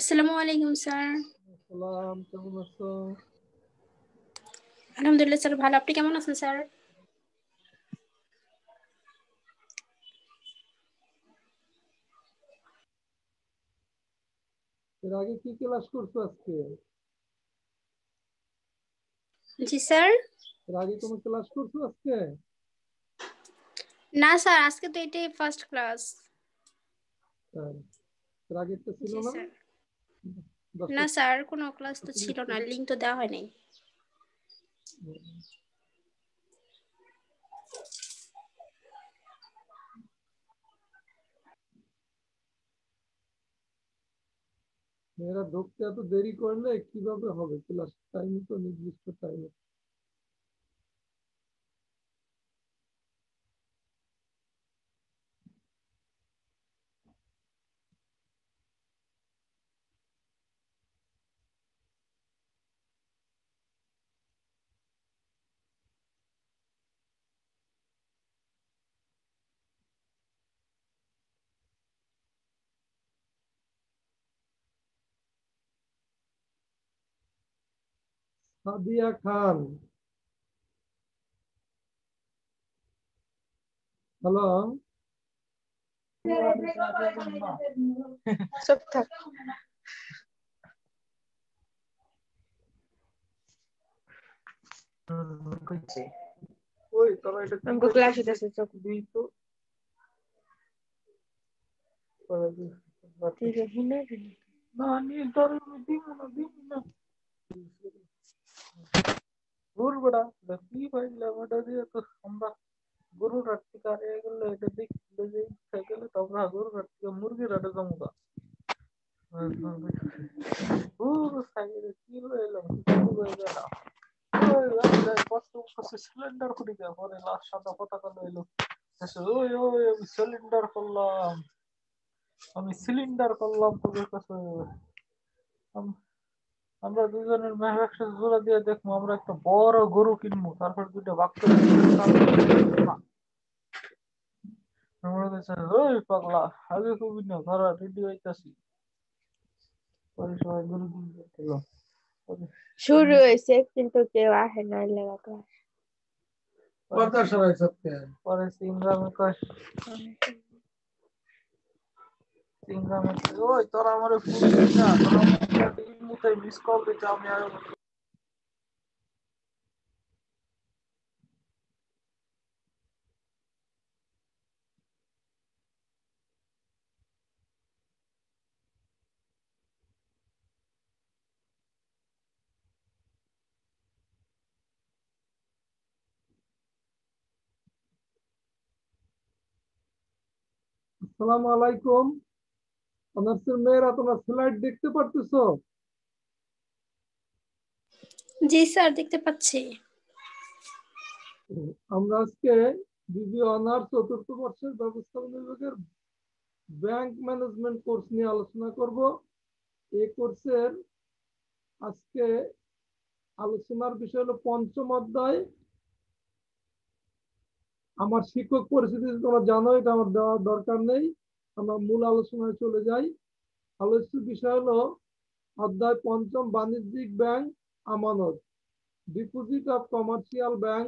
আসসালামু আলাইকুম স্যার। সালাম, কেমন আছো? আলহামদুলিল্লাহ স্যার ভালো। আপনি কেমন আছেন স্যার? এর আগে কি ক্লাস করছো আজকে? জি স্যার। এর আগে কোনো ক্লাস করছো আজকে? না স্যার, আজকে তো এটাই ফার্স্ট ক্লাস। তাই? এর আগে একটা ছিল জি না? স্যার। 10টা না স্যার, কোনো ক্লাস তো ছিল না, লিংক তো দেওয়া হয়নি। মেয়েরা ঢুকতে এত দেরি করলে কিভাবে হবে ক্লাস? টাইম তো নির্দিষ্ট টাইমে। সাদিয়া খান, হ্যালো। চুপ থাক। ওই তোরা এটা আমি ক্লাস হইতাছে চুপ। দিই তো। ঠিক আছে শুনে না নিয়ে ধরে দিব না। দূর বেড়া, কি পাইলাম ওটা দিয়ে তো আমরা গরুর হাট থেকে হারিয়ে গেলে এটা দেখলে যে খেয়ে গেলে তো আমরা গরুর হাট থেকে মুরগির হাটে জমা গরু খাইয়ে কি হয়ে এলাম সিলিন্ডার করে দেওয়া পরে লাস্ট সাদা পতাকা লইলো ওই ওই আমি সিলিন্ডার করলাম তোদের কাছে। আমরা দুজনের মেহ একসাথে জোড়া দিয়ে দেখবো আমরা একটা বড় গরু কিনবো, তারপর দুইটা বাক্য আমরা কাছে ওই পাগলা আগে কবি না ধরা রেডি হইতাছি। পরে সবাই গরু কিনতে গেল। শুরু হয়েছে কিন্তু কেউ আসে না লেগা ক্লাস। পরে সিংরামে কয় সিংরামে ওই তোরা আমার ফোন দিস না, তোরা মুতে মিস কল দিতে আমি আর আসসালামু আলাইকুম। অনার্সের মেয়েরা তোমরা স্লাইড দেখতে পারতেছো? জি স্যার, দেখতে পাচ্ছি। আমরা আজকে বিবিএ অনার্স চতুর্থ বর্ষের ব্যবস্থাপনা বিভাগের ব্যাংক ম্যানেজমেন্ট কোর্স নিয়ে আলোচনা করব। এই কোর্সের আজকে আলোচনার বিষয় হলো পঞ্চম অধ্যায়। আমার শিক্ষক পরিচিতি তোমরা জানো, এটা আমার দেওয়ার দরকার নেই। আমরা মূল আলোচনায় চলে যাই। আলোচ্য বিষয় হলো অধ্যায় পঞ্চম, বাণিজ্যিক ব্যাংক আমানত, ডিপোজিট অফ কমার্শিয়াল ব্যাংক।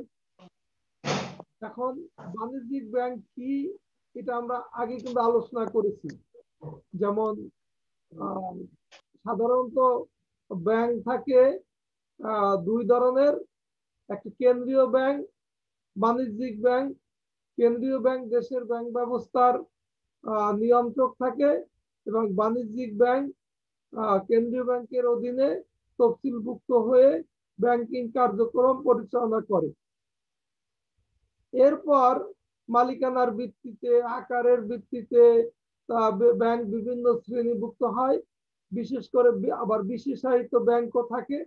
এখন বাণিজ্যিক ব্যাংক কি, এটা আমরা আগে কিন্তু আলোচনা করেছি। যেমন সাধারণত ব্যাংক থাকে দুই ধরনের, একটা কেন্দ্রীয় ব্যাংক, বাণিজ্যিক ব্যাংক। কেন্দ্রীয় ব্যাংক দেশের ব্যাংক ব্যবস্থার নিয়ন্ত্রক থাকে এবং বাণিজ্যিক ব্যাংক কেন্দ্রীয় ব্যাংকের অধীনে তফসিলভুক্ত হয়ে ব্যাংকিং কার্যক্রম পরিচালনা করে। এরপর মালিকানার ভিত্তিতে, আকারের ভিত্তিতে ব্যাংক বিভিন্ন শ্রেণীভুক্ত হয়। বিশেষ করে আবার বিশেষায়িত ব্যাংকও থাকে।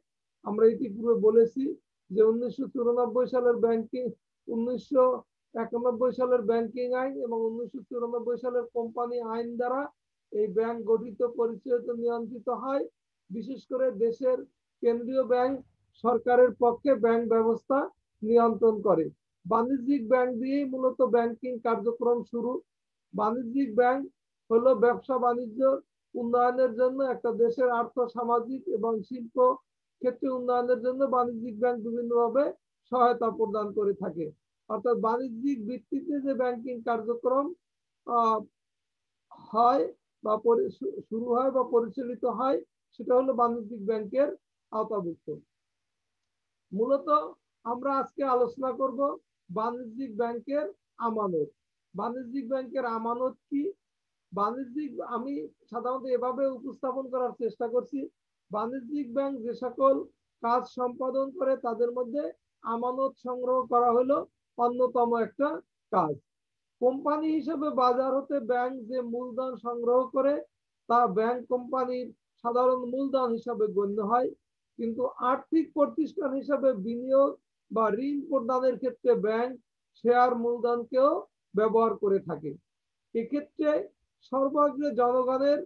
আমরা ইতিপূর্বে বলেছি যে 1994 সালের ব্যাংকিং, 1991 সালের ব্যাংকিং আইন এবং 1994 সালের কোম্পানি আইন দ্বারা এই ব্যাংক গঠিত, পরিচালিত, নিয়ন্ত্রিত হয়। বিশেষ করে দেশের কেন্দ্রীয় ব্যাংক সরকারের পক্ষে ব্যাংক ব্যবস্থা নিয়ন্ত্রণ করে। বাণিজ্যিক ব্যাংক দিয়েই মূলত ব্যাংকিং কার্যক্রম শুরু। বাণিজ্যিক ব্যাংক হলো ব্যবসা বাণিজ্য উন্নয়নের জন্য, একটা দেশের আর্থ সামাজিক এবং শিল্প ক্ষেত্রে উন্নয়নের জন্য বাণিজ্যিক ব্যাংক বিভিন্নভাবে সহায়তা প্রদান করে থাকে। অর্থাৎ বাণিজ্যিক ভিত্তিতে যে ব্যাংকিং কার্যক্রম হয় বা শুরু হয় বা পরিচালিত হয়, সেটা হলো বাণিজ্যিক ব্যাংকের আওতাভুক্ত। মূলত আমরা আজকে আলোচনা করব বাণিজ্যিক ব্যাংকের আমানত। বাণিজ্যিক ব্যাংকের আমানত কি? বাণিজ্যিক, আমি সাধারণত এভাবে উপস্থাপন করার চেষ্টা করছি, বাণিজ্যিক ব্যাংক যে সকল কাজ সম্পাদন করে তাদের মধ্যে আমানত সংগ্রহ করা হলো অন্যতম একটা কাজ। কোম্পানি হিসেবে বাজার হতে ব্যাংক যে মূলধন সংগ্রহ করে তা ব্যাংক কোম্পানির সাধারণ মূলধন হিসাবে গণ্য হয়, কিন্তু আর্থিক প্রতিষ্ঠান হিসাবে বিনিয়োগ বা ঋণ প্রদানের ক্ষেত্রে ব্যাংক শেয়ার মূলধনকেও ব্যবহার করে থাকে। এক্ষেত্রে সর্বাগ্রে জনগণের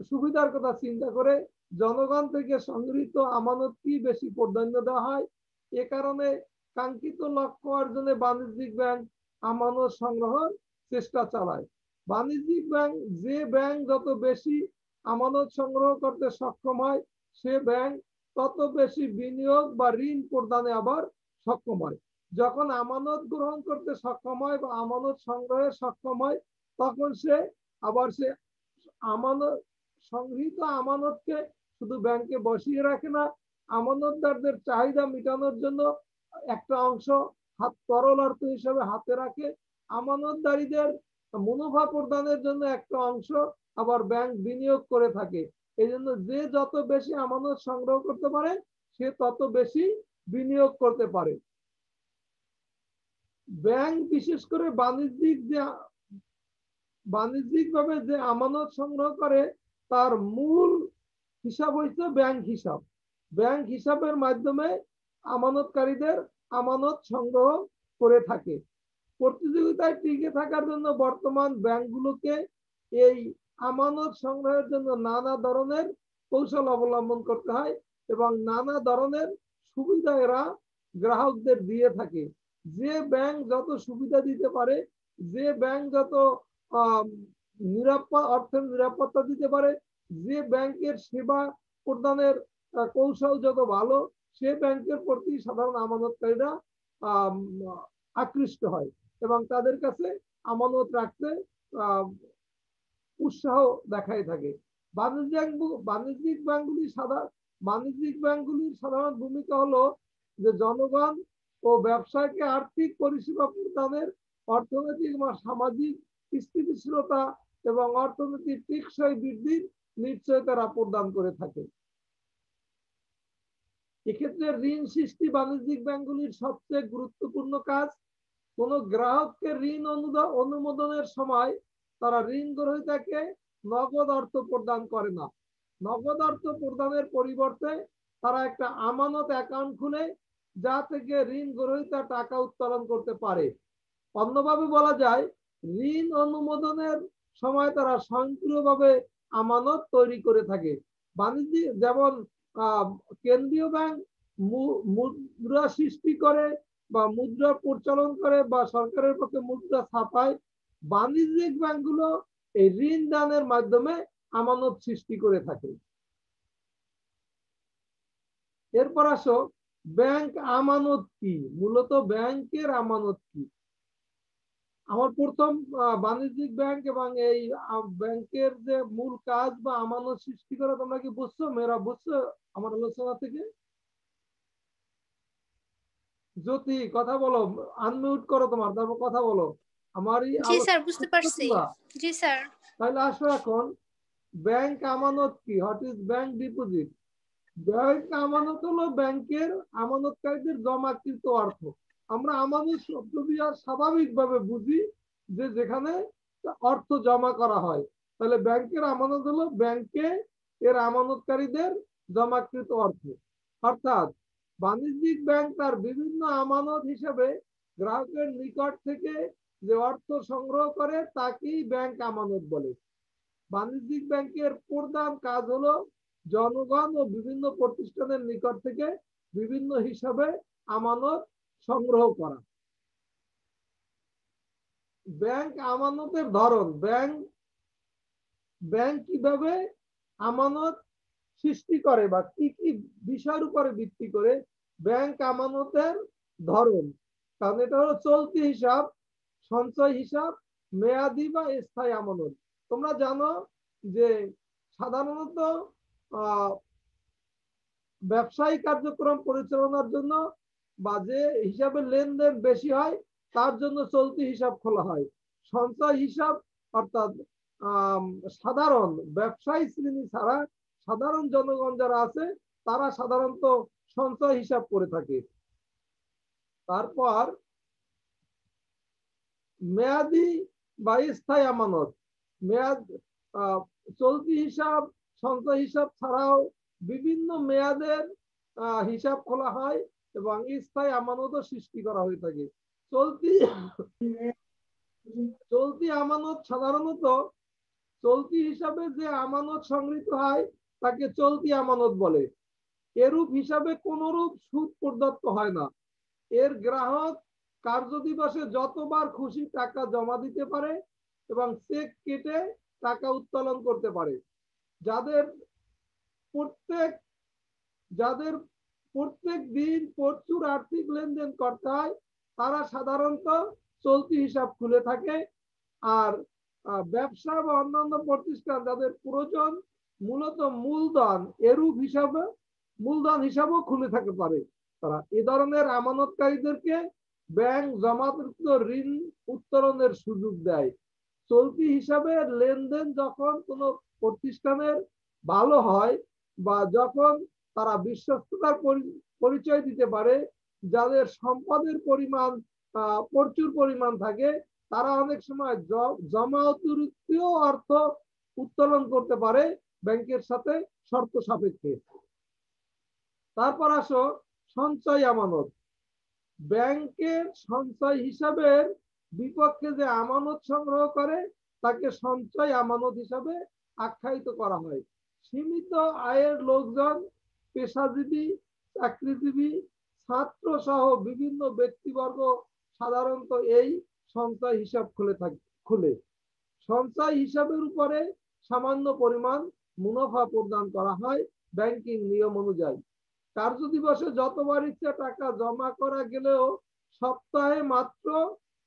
সুবিধার কথা চিন্তা করে জনগণ থেকে সংগৃহীত আমানত কি বেশি প্রাধান্য দেওয়া হয়। এ কারণে কাঙ্ক্ষিত লক্ষ্য অর্জনে বাণিজ্যিক ব্যাংক আমানত সংগ্রহের চেষ্টা চালায়। বাণিজ্যিক ব্যাংক, যে ব্যাংক যত বেশি আমানত সংগ্রহ করতে সক্ষম হয়, সে ব্যাংক তত বেশি বিনিয়োগ বা ঋণ প্রদানে আবার সক্ষম হয়। যখন আমানত গ্রহণ করতে সক্ষম হয় বা আমানত সংগ্রহে সক্ষম হয়, তখন সে আমানত সংগৃহীত আমানতকে শুধু ব্যাংকে বসিয়ে রাখে না, আমানতদারদের চাহিদা মেটানোর জন্য একটা অংশ তরল অর্থ হিসেবে হাতে রাখে, আমানতদারীদের মুনাফা প্রদানের জন্য একটা অংশ আবার ব্যাংক বিনিয়োগ করে থাকে। এই জন্য যে যত বেশি আমানত সংগ্রহ করতে পারে সে তত বেশি বিনিয়োগ করতে পারে। ব্যাংক বিশেষ করে বাণিজ্যিকভাবে যে আমানত সংগ্রহ করে তার মূল হিসাব হচ্ছে ব্যাংক হিসাব। ব্যাংক হিসাবের মাধ্যমে আমানতকারীদের আমানত সংগ্রহ করে থাকে। প্রতিযোগিতায় টিকে থাকার জন্য বর্তমান ব্যাংকগুলোকে এই আমানত সংগ্রহের জন্য নানা ধরনের কৌশল অবলম্বন করতে হয় এবং নানা ধরনের সুবিধা এরা গ্রাহকদের দিয়ে থাকে। যে ব্যাংক যত সুবিধা দিতে পারে, যে ব্যাংক যত অর্থের নিরাপত্তা দিতে পারে, যে ব্যাংকের সেবা প্রদানের কৌশল যত ভালো, সে ব্যাংকের প্রতি সাধারণ আমানতকারীরা আকৃষ্ট হয় এবং তাদের কাছে আমানত রাখতে উৎসাহ দেখাই থাকে। বাণিজ্যিক ব্যাংকগুলির সাধারণ ভূমিকা হলো যে জনগণ ও ব্যবসায়কে আর্থিক পরিষেবা প্রদানের, অর্থনৈতিক বা সামাজিক স্থিতিশীলতা এবং অর্থনৈতিক টেকসই বৃদ্ধির নিশ্চয়তা প্রদান করে থাকে। এক্ষেত্রে ঋণ সৃষ্টি বাণিজ্যিক ব্যাংকগুলির সবচেয়ে গুরুত্বপূর্ণ কাজ। কোন গ্রাহককে ঋণ অনুমোদনের সময় তারা ঋণ গ্রহীতাকে নগদ অর্থ প্রদান করে না। নগদ অর্থ প্রদানের পরিবর্তে তারা একটা আমানত অ্যাকাউন্ট খুলে যা থেকে ঋণ গ্রহীতা টাকা উত্তোলন করতে পারে। অন্যভাবে বলা যায়, ঋণ অনুমোদনের সময় তারা স্বয়ংক্রিয়ভাবে আমানত তৈরি করে থাকে। বাণিজ্যিক, যেমন কেন্দ্রীয় ব্যাংক মুদ্রা সৃষ্টি করে বা মুদ্রা পরিচালন করে বা সরকারের পক্ষে মুদ্রা ছাপায়, বাণিজ্যিক ব্যাংকগুলো এই ঋণ দানের মাধ্যমে আমানত সৃষ্টি করে থাকে। এরপর আসো, ব্যাংক আমানত কি? মূলত ব্যাংকের আমানত কি? আমার প্রথম বাণিজ্যিক ব্যাংক এবং এই ব্যাংকের যে মূল কাজ বা আমানত সৃষ্টি করা, তোমরা কি বুঝছো? মেয়েরা বুঝছো আমার আলোচনা থেকে? জ্যোতি কথা বলো, আনমিউট করো তোমার, তারপর কথা বলো। আমারই জি স্যার, বুঝতে পারছি। জি স্যার। তাহলে আসো এখন, ব্যাংক আমানত কি? What is bank deposit? Bank আমানত হলো ব্যাংকের আমানতকারীদের জমাকৃত অর্থ। আমরা আমানত শব্দ দিয়ে স্বাভাবিকভাবে বুঝি যে যেখানে অর্থ জমা করা হয়। তাহলে ব্যাংকের আমানত হলো ব্যাংকে এর আমানতকারীদের জমাকৃত অর্থ। অর্থাৎ বাণিজ্যিক ব্যাংক তার বিভিন্ন আমানত হিসেবে গ্রাহকের নিকট থেকে যে অর্থ সংগ্রহ করে তাকেই ব্যাংক আমানত বলে। বাণিজ্যিক ব্যাংকের প্রধান কাজ হলো জনগণ ও বিভিন্ন প্রতিষ্ঠানের নিকট থেকে বিভিন্ন হিসাবে আমানত সংগ্রহ করা। ব্যাংক আমানতের ধরন। ব্যাংক কিভাবে আমানত সৃষ্টি করে বা কি কি বিষয়ের উপরে ভিত্তি করে ব্যাংক আমানতের ধরন, কারণ এটা হলো চলতি হিসাব, সঞ্চয় হিসাব, মেয়াদি বা স্থায়ী আমানত। তোমরা জানো যে সাধারণত ব্যবসায়িক কার্যক্রম পরিচালনার জন্য বা যে হিসাবে লেনদেন বেশি হয় তার জন্য চলতি হিসাব খোলা হয়। সঞ্চয় হিসাব অর্থাৎ সাধারণ ব্যবসায়ী শ্রেণী ছাড়া সাধারণ জনগণ যারা আছে তারা সাধারণত সঞ্চয় হিসাব করে থাকে। তারপর মেয়াদি বা স্থায়ী আমানত, মেয়াদ চলতি হিসাব সঞ্চয় হিসাব ছাড়াও বিভিন্ন মেয়াদের হিসাব খোলা হয় এবং স্থায়ী আমানতও সৃষ্টি করা হয়ে থাকে। চলতি আমানত সাধারণত চলতি হিসাবে যে আমানত সংগৃহীত হয় তাকে চলতি আমানত বলে। এরূপ হিসাবে কোনরূপ সুদ প্রদত্ত হয় না। এর গ্রাহক কার্য দিবসে যতবার খুশি টাকা জমা দিতে পারে এবং চেক কেটে টাকা উত্তোলন করতে পারে। যাদের প্রত্যেক দিন প্রচুর আর্থিক লেনদেন করতে হয় তারা সাধারণত চলতি হিসাব খুলে থাকে। আর ব্যবসা বা অন্যান্য প্রতিষ্ঠান যাদের প্রয়োজন মূলত মূলধন, এরূপ হিসাবে মূলধন হিসাবও খুলে থাকতে পারে তারা। এ ধরনের আমানতকারীদেরকে ব্যাংক জমাকৃত ঋণ উত্তোলনের সুযোগ দেয়। চলতি হিসাবে লেনদেন যখন কোনো প্রতিষ্ঠানের ভালো হয় বা যখন তারা বিশ্বস্ততার পরিচয় দিতে পারে, যাদের সম্পদের পরিমাণ প্রচুর পরিমাণ থাকে, তারা অনেক সময় জমা অতিরিক্ত অর্থ উত্তোলন করতে পারে ব্যাংকের সাথে শর্ত সাপেক্ষে। তারপর আসো সঞ্চয় আমানত। ব্যাংকের সঞ্চয় হিসাবের বিপক্ষে যে আমানত সংগ্রহ করে তাকে সঞ্চয় আমানত হিসাবে আখ্যায়িত করা হয়। সীমিত আয়ের লোকজন, পেশাজীবী, চাকরিজীবী, ছাত্র সহ বিভিন্ন ব্যক্তিবর্গ সাধারণত এই সঞ্চয় হিসাব খুলে সঞ্চয় হিসাবের উপরে সামান্য পরিমাণ মুনাফা প্রদান করা হয় ব্যাংকিং নিয়ম অনুযায়ী। কার্য দিবসে যতবার ইচ্ছা টাকা জমা করা গেলেও সপ্তাহে মাত্র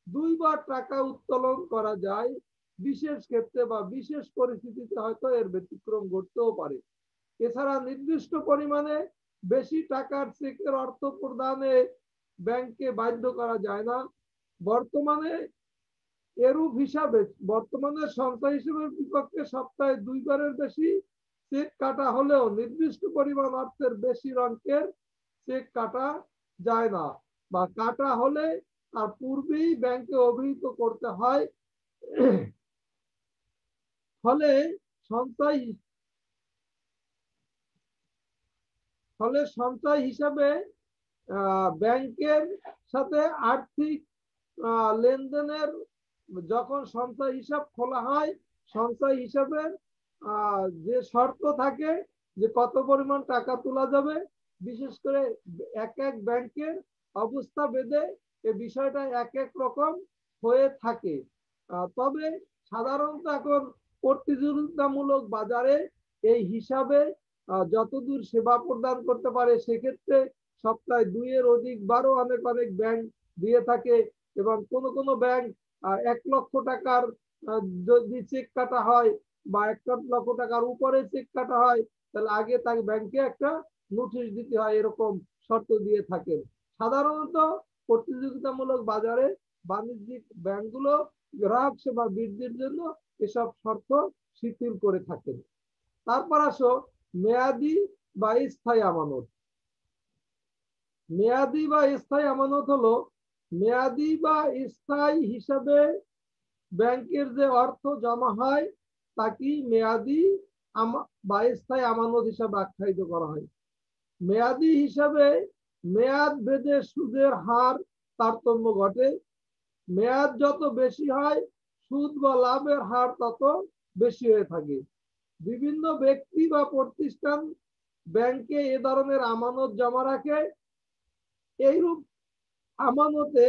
2 বার টাকা উত্তোলন করা যায়। বিশেষ ক্ষেত্রে বা বিশেষ পরিস্থিতিতে হয়তো এর ব্যতিক্রম ঘটতেও পারে। এছাড়া নির্দিষ্ট পরিমাণে বেশি টাকার চেকের অর্থ প্রদানে ব্যাংকে বাধ্য করা যায় না। বর্তমানে সঞ্চয় হিসেবের বিপক্ষে সপ্তাহে 2 বারের বেশি চেক কাটা হলেও নির্দিষ্ট পরিমাণ অর্থের বেশি অঙ্কের চেক কাটা যায় না বা কাটা হলে তার পূর্বেই ব্যাংকে অভিহিত করতে হয়। ফলে সঞ্চয় হিসাবে ব্যাংকের সাথে আর্থিক লেনদেনের যখন সঞ্চয় হিসাব খোলা হয়, সঞ্চয় হিসাবের যে শর্ত থাকে যে কত পরিমাণ টাকা তোলা যাবে, বিশেষ করে এক এক ব্যাংকের অবস্থা ভেদে এই বিষয়টা এক এক রকম হয়ে থাকে। তবে সাধারণত এখন প্রতিযোগিতামূলক বাজারে এই হিসাবে যতদূর সেবা প্রদান করতে পারে সেক্ষেত্রে সপ্তাহে 2 এর অধিক বারও অনেক ব্যাংক দিয়ে থাকে এবং কোন ব্যাংক 1 লক্ষ টাকার যদি চেক কাটা হয় বা 1 লক্ষ টাকার উপরে চেক কাটা হয় তাহলে আগে তাকে ব্যাংকে একটা নোটিশ দিতে হয়, এরকম শর্ত দিয়ে থাকেন। সাধারণত প্রতিযোগিতামূলক বাজারে বাণিজ্যিক ব্যাংকগুলো গ্রাহক সেবা বৃদ্ধির জন্য এসব শর্ত শিথিল করে থাকেন। তারপর আসো মেয়াদি বা স্থায়ী আমানত। মেয়াদি বা স্থায়ী আমানত হলো মেয়াদি বা স্থায়ী হিসাবে ব্যাংকের যে অর্থ জমা হয় তাকে মেয়াদি বা স্থায়ী আমানত হিসাবে আখ্যায়িত করা হয়। মেয়াদি হিসাবে মেয়াদ ভেদে সুদের হার তারতম্য ঘটে। মেয়াদ যত বেশি হয় সুদ বা লাভের হার তত বেশি হয়ে থাকে। বিভিন্ন ব্যক্তি বা প্রতিষ্ঠান ব্যাংকে এ ধরনের আমানত জমা রাখে। এইরূপ আমানতে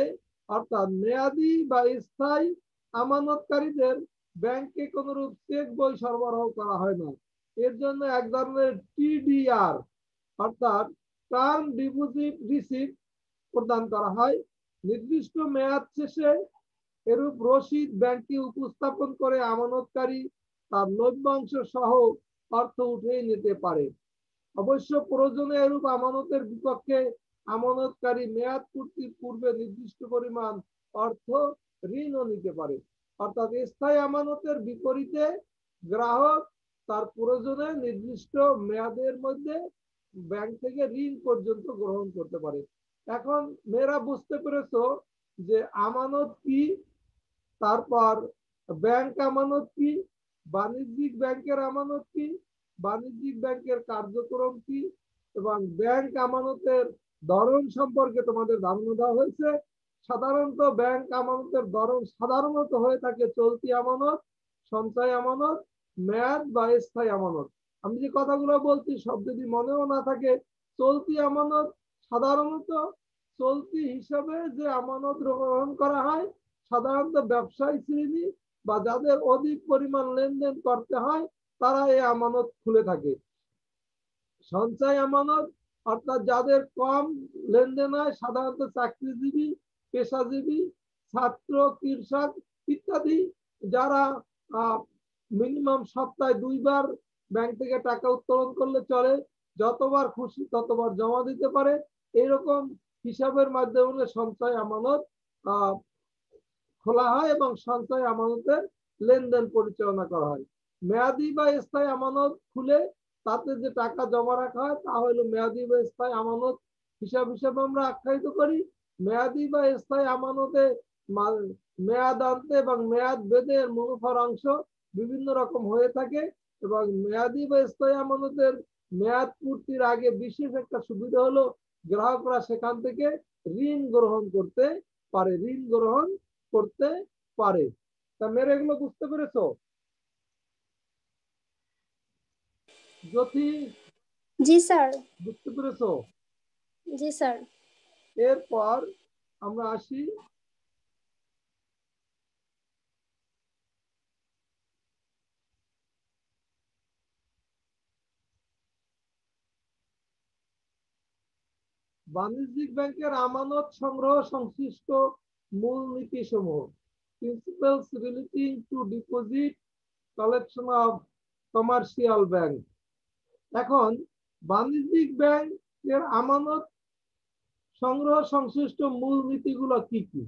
অর্থাৎ মেয়াদি বা স্থায়ী আমানতকারীদের ব্যাংকে কোন রূপ চেক বই সরবরাহ করা হয় না। এর জন্য এক ধরনের টিডিআর অর্থাৎ টার্ম ডিপোজিট রিসিপ্ট প্রদান করা হয়। নির্দিষ্ট মেয়াদ শেষে এরূপ রসিদ ব্যাংকে উপস্থাপন করে আমানতকারী তার লভ্যাংশ সহ অর্থ উঠিয়ে নিতে পারে। অবশ্য প্রয়োজনে এরূপ আমানতের বিপক্ষে আমানতকারী মেয়াদ পূর্তির পূর্বে নির্দিষ্ট পরিমাণ অর্থ ঋণও নিতে পারে। অর্থাৎ স্থায়ী আমানতের বিপরীতে গ্রাহক তার প্রয়োজনে নির্দিষ্ট মেয়াদের মধ্যে ব্যাংক থেকে ঋণ পর্যন্ত গ্রহণ করতে পারে। এখন মেয়েরা বুঝতে পেরেছো যে আমানত কি, তারপর ব্যাংক আমানত কি, বাণিজ্যিক ব্যাংকের আমানত কি, বাণিজ্যিক ব্যাংকের কার্যক্রম কি এবং ব্যাংক আমানতের ধরন সম্পর্কে তোমাদের ধারণা দেওয়া হয়েছে। সাধারণত ব্যাংক আমানতের ধরন সাধারণত হয়ে থাকে চলতি আমানত, সঞ্চয় আমানত, মেয়াদ বা স্থায়ী আমানত। আমি যে কথাগুলো বলছি সব যদি মনেও না থাকে, চলতি আমানত সাধারণত চলতি হিসাবে যে আমানত গ্রহণ করা হয় সাধারণত ব্যবসায়ী শ্রেণী বা যাদের অধিক পরিমাণ লেনদেন করতে হয় তারা এই আমানত খুলে থাকে। সঞ্চয় আমানত অর্থাৎ যাদের কম লেনদেন হয় সাধারণত চাকরিজীবী, পেশাজীবী, ছাত্র, কৃষক ইত্যাদি যারা মিনিমাম সপ্তাহে 2 বার ব্যাংক থেকে টাকা উত্তোলন করলে চলে, যতবার খুশি ততবার জমা দিতে পারে, এইরকম হিসাবের মাধ্যমে সঞ্চয় আমানত খোলা হয় এবং সঞ্চয় আমানতের লেনদেন পরিচালনা করা হয়। মেয়াদি বা স্থায়ী আমানত খুলে তাতে যে টাকা জমা রাখা হয় তা হলো মেয়াদি বা স্থায়ী আমানত হিসাবে আমরা আখ্যায়িত করি। মেয়াদি বা স্থায়ী আমানতে মেয়াদ আনতে এবং মেয়াদ বেঁধে মুনাফার অংশ বিভিন্ন রকম হয়ে থাকে এবং মেয়াদি বা স্থায়ী আমানতের মেয়াদ পূর্তির আগে বিশেষ একটা সুবিধা হলো গ্রাহকরা সেখান থেকে ঋণ গ্রহণ করতে পারে। তা মেরে এগুলো বুঝতে পেরেছো? জ্যোতি জি স্যার। বুঝতে পেরেছো? জি স্যার। এরপর আমরা আসি বাণিজ্যিক ব্যাংকের আমানত সংগ্রহ সংশ্লিষ্ট মূলনীতি সমূহ। Principles relating to deposit collection of commercial bank. এখন বাণিজ্যিক ব্যাংকের আমানত সংগ্রহ সংশ্লিষ্ট মূল নীতিগুলো কি কি?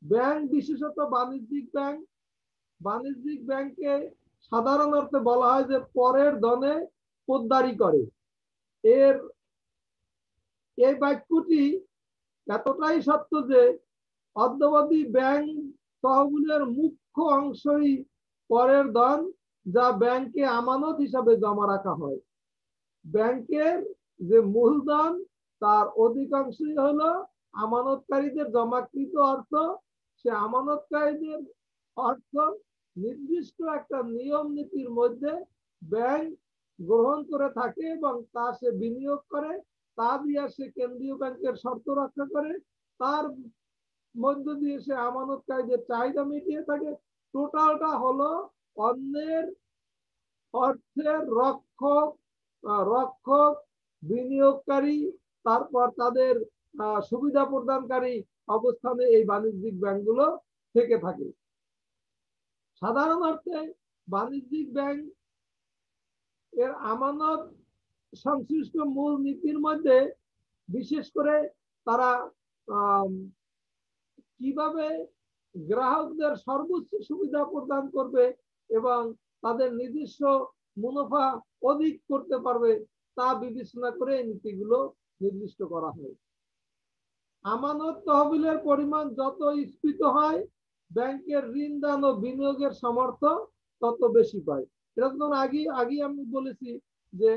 ব্যাংক বিশেষত বাণিজ্যিক ব্যাংকে সাধারণ অর্থে বলা হয় যে পরের ধনে পোদ্দারি করে। এই বাক্যটি এতটাই সত্য যে অদ্যাবধি ব্যাংক তহবিলের মুখ্য অংশই পরের ধন, যা ব্যাংকে আমানত হিসাবে জমা রাখা হয়। ব্যাংকের যে মূলধন তার অধিকাংশই হলো আমানতকারীদের জমাকৃত অর্থ। সে আমানতকারীদের অর্থ নির্দিষ্ট একটা নিয়ম নীতির মধ্যে ব্যাংক গ্রহণ করে থাকে এবং তা সে বিনিয়োগ করে, তা দিয়ে সে কেন্দ্রীয় ব্যাংকের শর্ত রক্ষা করে, তার মধ্য দিয়ে সে আমানতকারীদের চাহিদা মিটিয়ে থাকে। টোটালটা হলো অন্যের অর্থের রক্ষক, বিনিয়োগকারী, তারপর তাদের সুবিধা প্রদানকারী অবস্থানে এই বাণিজ্যিক ব্যাংকগুলো থেকে থাকে। সাধারণ অর্থে বাণিজ্যিক ব্যাংক এর আমানত সংশ্লিষ্ট মূল নীতির মধ্যে বিশেষ করে তারা কিভাবে গ্রাহকদের সর্বোচ্চ সুবিধা প্রদান করবে এবং তাদের নিজস্ব মুনাফা অধিক করতে পারবে তা বিবেচনা করে এই নীতিগুলো নির্দিষ্ট করা হয়। আমানত তহবিলের পরিমাণ যত স্ফীত হয় ব্যাংকের ঋণ দান ও বিনিয়োগের সামর্থ্য তত বেশি পায়। এটা তো আগে আমি বলেছি যে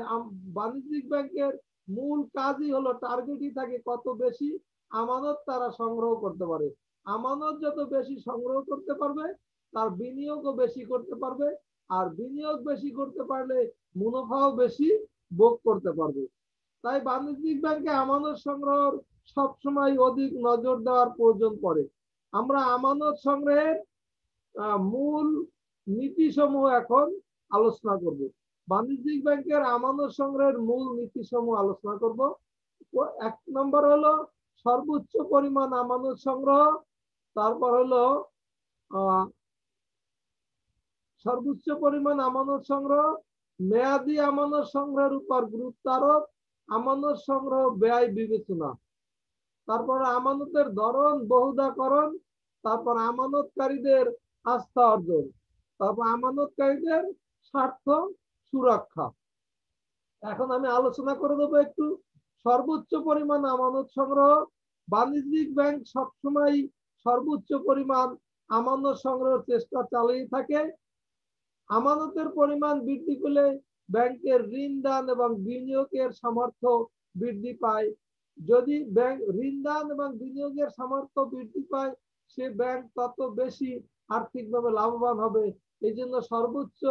বাণিজ্যিক ব্যাংকের মূল কাজই হলো টার্গেটই থাকে কত বেশি আমানত তারা সংগ্রহ করতে পারে। আমানত যত বেশি সংগ্রহ করতে পারবে তার বিনিয়োগও বেশি করতে পারবে, আর বিনিয়োগ বেশি করতে পারলে মুনাফাও বেশি ভোগ করতে পারবে। তাই বাণিজ্যিক ব্যাংকে আমানত সংগ্রহের সবসময় অধিক নজর দেওয়ার প্রয়োজন পড়ে। আমরা আমানত সংগ্রহের মূল নীতি সমূহ এখন আলোচনা করব। বাণিজ্যিক ব্যাংকের আমানত সংগ্রহের মূল নীতি সমূহ আলোচনা করব। 1 নম্বর হলো সর্বোচ্চ পরিমাণ আমানত সংগ্রহ, তারপর হলো সর্বোচ্চ পরিমাণ আমানত সংগ্রহ, মেয়াদি আমানত সংগ্রহের উপর গুরুত্ব আরোপ, আমানত সংগ্রহ ব্যয় বিবেচনা, তারপর আমানতের ধরন বহুদাকরণ, তারপর আমানতকারীদের আস্থা অর্জন, তারপর আমানতকারীদের স্বার্থ সুরক্ষা। এখন আমি আলোচনা করে দেবো একটু সর্বোচ্চ পরিমাণ আমানত সংগ্রহ। বাণিজ্যিক ব্যাংক সবসময় সর্বোচ্চ পরিমাণ আমানত সংগ্রহের চেষ্টা চালিয়ে থাকে। আমানতের পরিমাণ বৃদ্ধি পেলে ব্যাংকের ঋণ দান এবং বিনিয়োগের সামর্থ্য বৃদ্ধি পায়। যদি ব্যাংক ঋণ দান এবং বিনিয়োগের সামর্থ্য বৃদ্ধি পায়, সে ব্যাংক তত বেশি আর্থিকভাবে লাভবান হবে। এই জন্য সর্বোচ্চ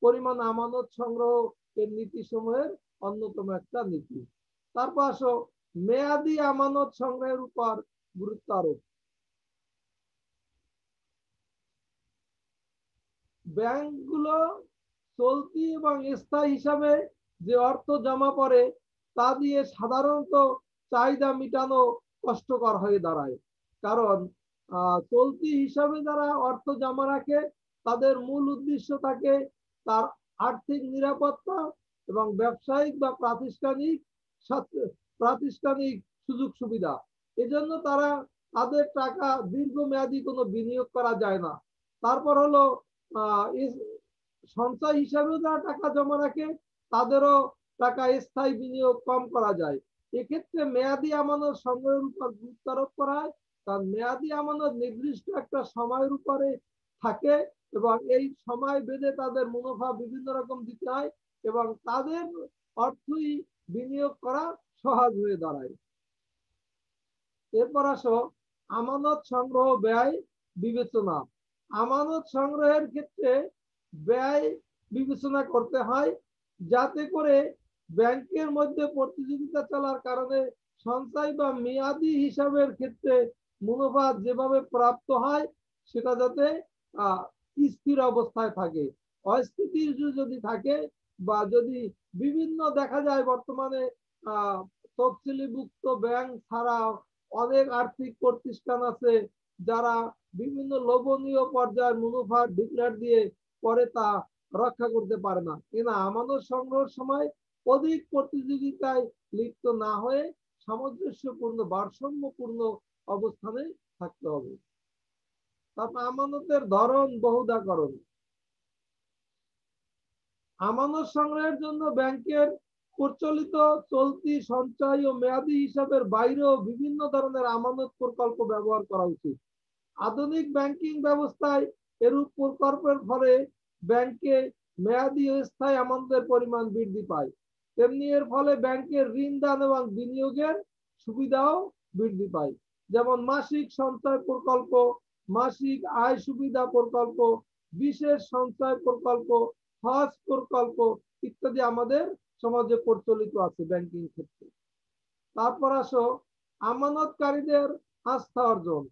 পরিমাণ আমানত সংগ্রহ এর নীতি সমূহের অন্যতম একটা নীতি। তারপর আসো মেয়াদি আমানত সংগ্রহের উপর গুরুত্ব আরোপ। ব্যাংকগুলো চলতি এবং স্থায়ী হিসাবে যে অর্থ জমা পড়ে তা দিয়ে সাধারণত চাহিদা মেটানো কষ্টকর হয়ে দাঁড়ায়। কারণ চলতি হিসাবে যারা অর্থ জমা রাখে তাদের মূল উদ্দেশ্য থাকে তার আর্থিক নিরাপত্তা এবং ব্যবসায়িক বা প্রাতিষ্ঠানিক সুযোগ সুবিধা। এজন্য তারা তাদের টাকা দীর্ঘমেয়াদী কোনো বিনিয়োগ করা যায় না। তারপর হলো সঞ্চয় হিসাবেও যারা টাকা জমা রাখে তাদেরও টাকা স্থায়ী বিনিয়োগ কম করা যায়। এক্ষেত্রে মেয়াদি আমানত সংগ্রহের উপর গুরুত্ব আরোপ করা হয়, কারণ মেয়াদি আমানত নির্দিষ্ট একটা সময়ের উপরে থাকে এবং এই সময় বেঁধে তাদের মুনাফা বিভিন্ন রকম দিতে হয় এবং তাদের অর্থই বিনিয়োগ করা সহজ হয়ে দাঁড়ায়। এরপর আসো আমানত সংগ্রহ ব্যয় বিবেচনা। আমানত সংগ্রহের ক্ষেত্রে ব্যয় বিবেচনা করতে হয় যাতে করে ব্যাংকের মধ্যে প্রতিযোগিতা চলার কারণে সঞ্চয় বা মেয়াদি হিসাবের ক্ষেত্রে মুনাফা যেভাবে প্রাপ্ত হয় সেটা যাতে স্থির অবস্থায় থাকে। অস্থিতির যদি থাকে বা যদি বিভিন্ন দেখা যায় বর্তমানে তফসিলিভুক্ত ব্যাংক ছাড়া অনেক আর্থিক প্রতিষ্ঠান আছে যারা বিভিন্ন লোভনীয় পর্যায়ের মুনাফা ডিক্লেয়ার দিয়ে পরে তা রক্ষা করতে পারে না। কিনা আমানত সংগ্রহের সময় অধিক প্রতিযোগিতায় লিপ্ত না হয়ে সামঞ্জস্যপূর্ণ ভারসাম্যপূর্ণ অবস্থানে থাকতে হবে। তারপর আমানতের ধরন বহুদাকরণ। আমানত সংগ্রহের জন্য ব্যাংকের প্রচলিত চলতি সঞ্চয় ও মেয়াদি হিসাবের বাইরেও বিভিন্ন ধরনের আমানত প্রকল্প ব্যবহার করা উচিত। আধুনিক ব্যাংকিং ব্যবস্থায় এরূপ প্রকল্পের ফলে ব্যাংকে মেয়াদি ও স্থায়ী আমানতের পরিমাণ বৃদ্ধি পায়। তেমনি এর ফলে ব্যাংকের ঋণ দান এবং বিনিয়োগের সুবিধাও বৃদ্ধি পায়। যেমন মাসিক সঞ্চয় প্রকল্প, মাসিক আয় সুবিধা প্রকল্প, বিশেষ সঞ্চয় প্রকল্প, হজ প্রকল্প ইত্যাদি আমাদের সমাজে প্রচলিত আছে ব্যাংকিং ক্ষেত্রে। তারপর আসো আমানতকারীদের আস্থা অর্জন।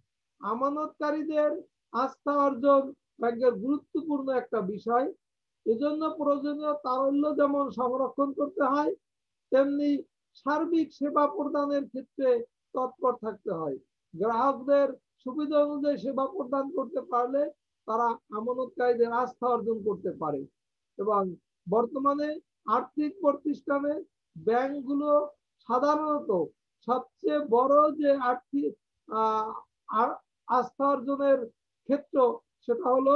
আমানতকারীদের আস্থা অর্জন ব্যাংকের গুরুত্বপূর্ণ একটা বিষয়। এজন্য প্রয়োজনীয় তারল্য যেমন সংরক্ষণ করতে হয় তেমনি সার্বিক সেবা প্রদানের ক্ষেত্রে তৎপর থাকতে হয়। গ্রাহকদের সুবিধা অনুযায়ী সেবা প্রদান করতে পারলে তারা আমানতকারীদের আস্থা অর্জন করতে পারে। এবং বর্তমানে আর্থিক প্রতিষ্ঠানে ব্যাংকগুলো সাধারণত সবচেয়ে বড় যে আর্থিক আস্থা অর্জনের ক্ষেত্র সেটা হলো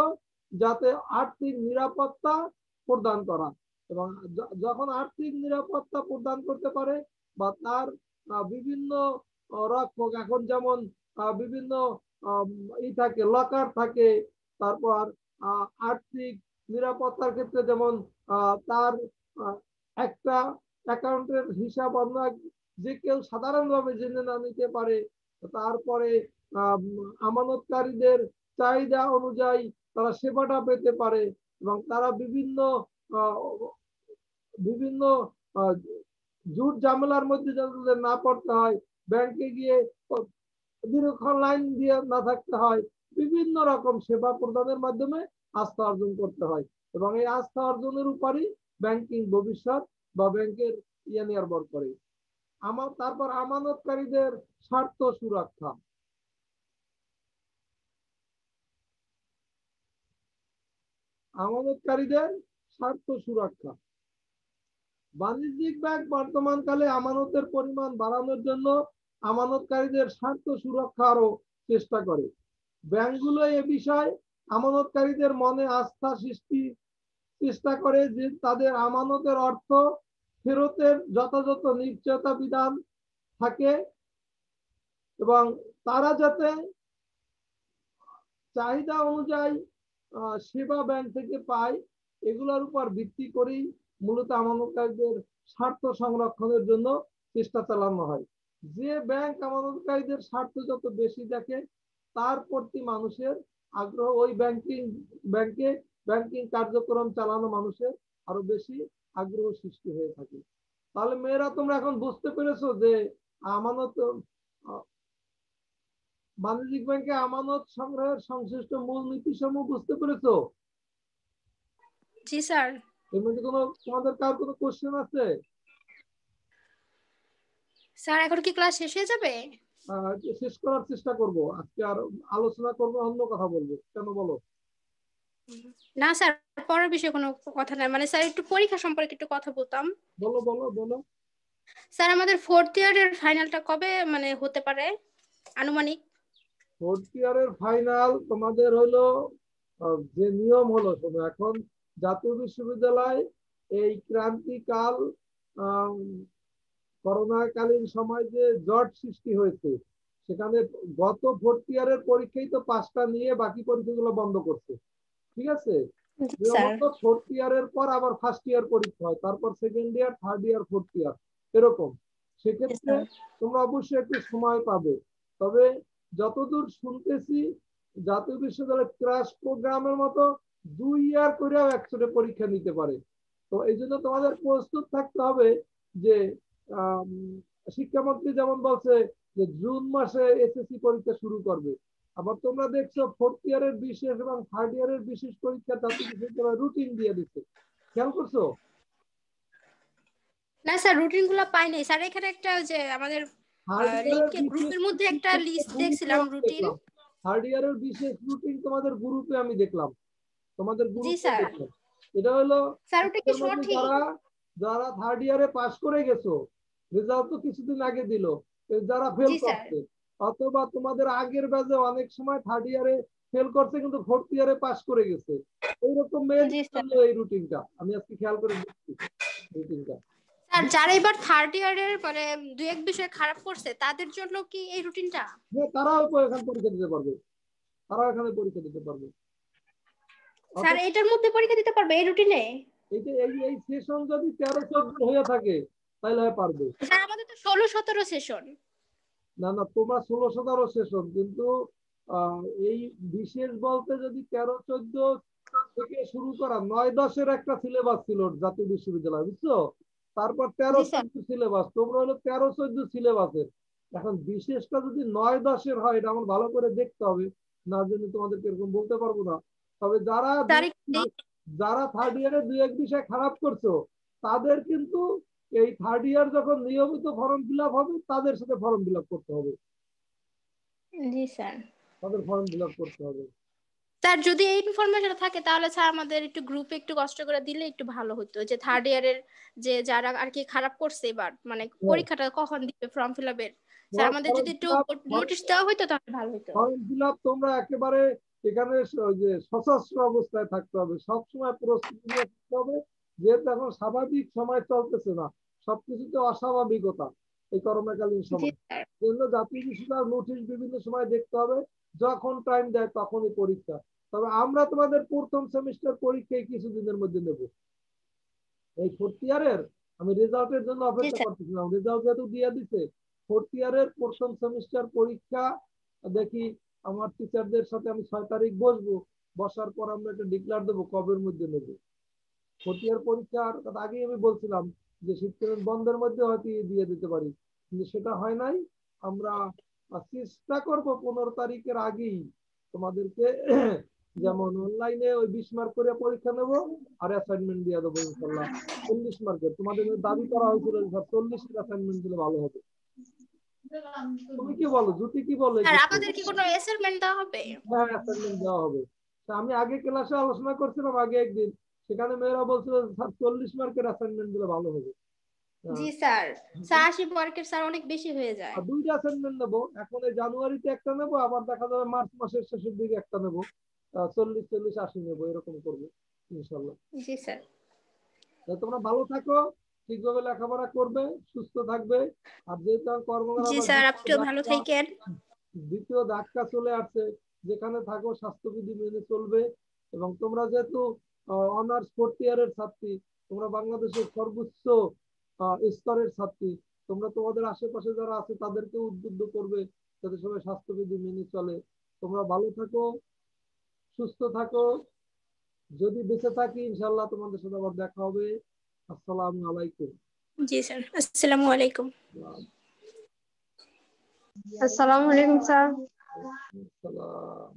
যাতে আর্থিক নিরাপত্তা প্রদান করা। এবং যখন আর্থিক নিরাপত্তা প্রদান করতে পারে বা তার বিভিন্ন রক্ষক, এখন যেমন বিভিন্ন থাকে লকার থাকে, তারপর আর্থিক নিরাপত্তার ক্ষেত্রে যেমন তার একটা অ্যাকাউন্টের হিসাব অন্য যে কেউ সাধারণভাবে জেনে না নিতে পারে। তারপরে আমানতকারীদের চাহিদা অনুযায়ী তারা সেবাটা পেতে পারে এবং তারা বিভিন্ন বিভিন্ন জুট ঝামেলার মধ্যে যাতে না পড়তে হয়, ব্যাংকে গিয়ে দীর্ঘক্ষণ লাইন দিয়ে না থাকতে হয়, বিভিন্ন রকম সেবা প্রদানের মাধ্যমে আস্থা অর্জন করতে হয়, এবং এই আস্থা অর্জনের উপরই ব্যাংকিং ভবিষ্যৎ বা ব্যাংকের নির্ভর করে। তারপর আমানতকারীদের স্বার্থ সুরক্ষা। আমানতকারীদের স্বার্থ সুরক্ষা। বাণিজ্যিক ব্যাংক বর্তমানকালে আমানতের পরিমাণ বাড়ানোর জন্য আমানতকারীদের স্বার্থ সুরক্ষারও চেষ্টা করে। ব্যাংকগুলো এ বিষয়ে আমানতকারীদের মনে আস্থা সৃষ্টি চেষ্টা করে যে তাদের আমানতের অর্থ ফেরতের যথাযথ নিশ্চয়তা বিধান থাকে এবং তারা যাতে চাহিদা অনুযায়ী সেবা ব্যাংক থেকে পায়, এগুলোর উপর ভিত্তি করেই মূলত আমানতকারীদের স্বার্থ সংরক্ষণের জন্য চেষ্টা চালানো হয়। যে ব্যাংক আমানতকারীদের স্বার্থ যত বেশি দেখে তার প্রতি মানুষের আগ্রহ, ওই ব্যাংকিং কার্যক্রম চালানো মানুষের আরো বেশি আগ্রহ সৃষ্টি হয়ে থাকে। তাহলে মেয়েরা তোমরা এখন বুঝতে পেরেছো যে আমানত বাণিজ্যিক ব্যাংকে আমানত সংগ্রহের সংশ্লিষ্ট মূল নীতি সমূহ বুঝতে পেরেছো? জি স্যার। এর মধ্যে তোমাদের কার কোনো কোশ্চেন আছে? স্যার এখন কি ক্লাস শেষ হয়ে যাবে? শেষ করার চেষ্টা করব, আজকে আর আলোচনা করব, অন্য কথা বলবো। কেন বলো? না স্যার, পরের বিষয়ে কোনো কথা নাই, মানে স্যার একটু পরীক্ষা সম্পর্কে একটু কথা বলতাম। বলো বলো বলো। স্যার আমাদের 4th ইয়ারের ফাইনালটা কবে মানে হতে পারে আনুমানিক? 4th ইয়ারের ফাইনাল তোমাদের হলো যে নিয়ম হলো, শোনো, এখন জাতীয় বিশ্ববিদ্যালয় এই ক্রান্তিকাল করোনাকালীন সময় যে জট সৃষ্টি হয়েছে, সেখানে গত 4th ইয়ারের পরীক্ষাই তো 5টা নিয়ে বাকি পরীক্ষাগুলো বন্ধ করছে। ঠিক আছে? স্যার 4th ইয়ারের পর আবার 1st ইয়ার পরীক্ষা হয়, তারপর 2nd ইয়ার, 3rd ইয়ার, 4th ইয়ার, এরকম। সেক্ষেত্রে তোমরা অবশ্যই একটু সময় পাবে। তবে যতদূর শুনতেছি জাতীয় বিশ্ববিদ্যালয় ক্রাশ প্রোগ্রামের মতো 2 ইয়ার করেও একসাথে পরীক্ষা নিতে পারে। তো এই জন্য তোমাদের প্রস্তুত থাকতে হবে যে শিক্ষামন্ত্রী যেমন বলছে যে জুন মাসে এসএসসি পরীক্ষা শুরু করবে, আবার তোমরা দেখছো 4th ইয়ারের বিশেষ এবং 3rd ইয়ারের বিশেষ পরীক্ষা জাতীয় বিশ্ববিদ্যালয় রুটিন দিয়ে দিচ্ছে। খেয়াল করছো? না স্যার, রুটিন গুলো পাইনি স্যার। এখানে একটা যে আমাদের 3rd ইয়ারের লিংকে বিশেষ গ্রুপের মধ্যে একটা লিস্ট দেখছিলাম রুটিন। 3rd ইয়ারের বিশেষ রুটিন তোমাদের গ্রুপে আমি দেখলাম, তোমাদের জি গ্রুপে স্যার। দেখলাম। এটা হলো স্যার ওটা কি মধ্যে সঠিক? যারা 3rd ইয়ারে পাস করে গেছো, রেজাল্ট তো কিছুদিন আগে দিল, যারা ফেল জি স্যার। করছে, অথবা তোমাদের আগের ব্যাচে অনেক সময় 3rd ইয়ারে ফেল করছে কিন্তু 4th ইয়ারে পাস করে গেছে, এইরকম মেয়েদের জি স্যার। জন্য এই রুটিনটা আমি আজকে খেয়াল করে দেখছি। রুটিনটা স্যার যারা এবার 3rd ইয়ারের মানে 2-1 বিষয়ে খারাপ করছে তাদের জন্য কি এই রুটিনটা? তারাও এখানে পরীক্ষা দিতে পারবে, তারাও এখানে পরীক্ষা দিতে পারবে। স্যার এটার মধ্যে পরীক্ষা দিতে পারবে এই রুটিনে? এই সেশন যদি 13-14 হয়ে থাকে তাহলে পারবে। স্যার আমাদের তো 16-17 সেশন। না না, তোমরা 16-17 সেশন, কিন্তু এই বিশেষ বলতে যদি 13-14 থেকে শুরু করা, 9-10-এর একটা সিলেবাস ছিল জাতীয় বিশ্ববিদ্যালয়, বুঝছো? তারপর 13-14 সিলেবাস, তোমরা হলো 13-14 সিলেবাসের। এখন বিশেষটা যদি 9-10-এর হয়, এটা আমার ভালো করে দেখতে হবে, না জন্য তোমাদেরকে এরকম বলতে পারবো না। তবে যারা 3rd ইয়ারে 2-1 বিষয় খারাপ করছো, তাদের কিন্তু এই 3rd ইয়ার যখন নিয়মিত ফর্ম ফিল আপ হবে তাদের সাথে ফর্ম ফিল আপ করতে হবে। জি স্যার। তাদের ফর্ম ফিল আপ করতে হবে। স্যার যদি এই ইনফরমেশন থাকে তাহলে স্যার আমাদের একটু গ্রুপে একটু কষ্ট করে দিলে একটু ভালো হতো, যে 3rd ইয়ারের যে যারা আর কি খারাপ করছে এবার মানে পরীক্ষাটা কখন দিবে ফর্ম ফিল আপের, স্যার আমাদের যদি একটু নোটিশ দেওয়া হতো তাহলে ভালো হতো। ফর্ম ফিল আপ তোমরা একেবারে এখানে যে সশস্ত্র অবস্থায় থাকতে হবে, সবসময় প্রস্তুতি নিয়ে থাকতে হবে, যেহেতু এখন স্বাভাবিক সময় চলতেছে না, সবকিছুতে অস্বাভাবিকতা এই করোনাকালীন সময়। জন্য জাতীয় বিশ্ববিদ্যালয় নোটিশ বিভিন্ন সময় দেখতে হবে, যখন টাইম দেয় তখনই পরীক্ষা। তবে আমরা তোমাদের প্রথম সেমিস্টার পরীক্ষায় কিছুদিনের মধ্যে নেব। এই 4th ইয়ারের আমি রেজাল্টের জন্য অপেক্ষা করতেছিলাম, রেজাল্ট যেহেতু দিয়ে দিছে, 4th ইয়ারের প্রথম সেমিস্টার পরীক্ষা দেখি আমার টিচারদের সাথে আমি 6 তারিখ বসবো, বসার পর আমরা একটা ডিক্লার দেবো কবের মধ্যে নেব। 4th ইয়ার পরীক্ষার আগেই আমি বলছিলাম যে শীতকালীন বন্ধের মধ্যে হয়তো দিয়ে দিতে পারি, কিন্তু সেটা হয় নাই। আমরা চেষ্টা করব 15 তারিখের আগেই তোমাদেরকে যেমন অনলাইনে ওই 20 মার্ক করে পরীক্ষা নেব আর অ্যাসাইনমেন্ট দিয়ে দেবো ইনশাল্লাহ 40 মার্কের। তোমাদের দাবি করা হয়েছিল যে 40 অ্যাসাইনমেন্ট দিলে ভালো হবে। তুমি কি বলো, জ্যোতি কি বলো? স্যার আমাদের কি কোনো অ্যাসাইনমেন্ট দেওয়া হবে? হ্যাঁ, অ্যাসাইনমেন্ট দেওয়া হবে। আমি আগে ক্লাসে আলোচনা করছিলাম আগে একদিন, সেখানে মেয়েরা বলছিল স্যার 40 মার্কের অ্যাসাইনমেন্ট দিলে ভালো হবে। জি স্যার, 80 মার্কের স্যার অনেক বেশি হয়ে যায়। আর 2টা অ্যাসাইনমেন্ট নেবো, এখন এই জানুয়ারিতে একটা নেবো, আবার দেখা যাবে মার্চ মাসের শেষের দিকে একটা নেবো। 40, 40, 80 নেবো, এরকম করবো ইনশাল্লাহ। জি স্যার। তোমরা ভালো থাকো, ঠিকভাবে লেখাপড়া করবে, সুস্থ থাকবে। আর যেহেতু জি স্যার, আপনিও ভালো থাকেন। দ্বিতীয় ধাক্কা চলে আসছে, যেখানে থাকো স্বাস্থ্যবিধি মেনে চলবে। এবং তোমরা যেহেতু অনার্স 4th ইয়ারের ছাত্রী, তোমরা বাংলাদেশের সর্বোচ্চ স্তরের ছাত্রী, তোমরা তোমাদের আশেপাশে যারা আছে তাদেরকে উদ্বুদ্ধ করবে যাতে সবাই স্বাস্থ্যবিধি মেনে চলে। তোমরা ভালো থাকো, সুস্থ থাকো। যদি বেঁচে থাকি ইনশাল্লাহ তোমাদের সাথে আবার দেখা হবে। আসসালামু আলাইকুম। জি স্যার, আসসালামু আলাইকুম। আসসালামু আলাইকুম স্যার। আসসালাম।